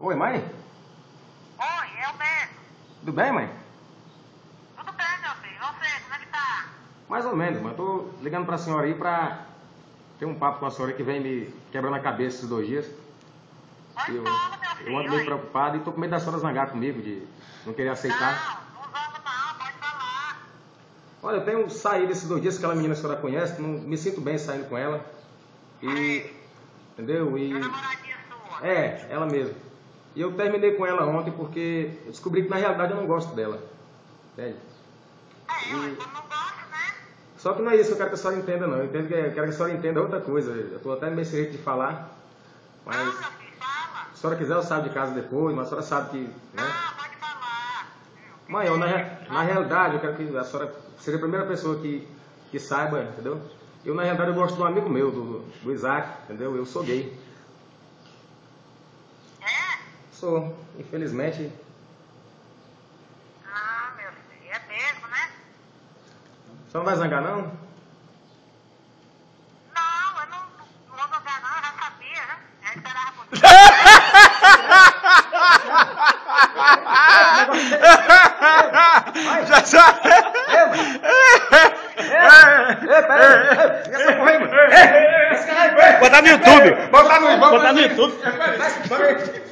Oi, mãe? Oi, é o mesmo. Tudo bem, mãe? Tudo bem, meu filho. Você, como é que tá? Mais ou menos, mãe. Eu tô ligando pra senhora aí pra ter um papo com a senhora que vem me quebrando a cabeça esses 2 dias. Pois Eu, fala, meu filho. eu ando meio Oi. preocupado e tô com medo da senhora zangar comigo, de não querer aceitar. Não zango não, pode falar. Olha, eu tenho saído esses 2 dias com aquela menina que a senhora conhece, não me sinto bem saindo com ela. E. Entendeu? A namoradinha sua. Ela mesma. E eu terminei com ela ontem porque eu descobri que na realidade eu não gosto dela. Entende? Ué, você não gosta, né? Só que não é isso que eu quero que a senhora entenda, não. Eu quero que a senhora entenda outra coisa. Eu estou até meio sem jeito de falar. Mas Não, meu filho, fala. se a senhora quiser, eu saio de casa depois, mas a senhora sabe que. Né? Não, pode falar. Mãe, na realidade, eu quero que a senhora seja a primeira pessoa que saiba, entendeu? Eu, na realidade, eu gosto de um amigo meu, do Isaac, entendeu? Eu sou gay. É? Sou, infelizmente. Ah, meu filho, é mesmo, né? A senhora não vai zangar, não? Não, eu não vou zangar não, eu já sabia, né? Já esperava por isso. Já sabe? Botar no YouTube. Botar no Botar no YouTube.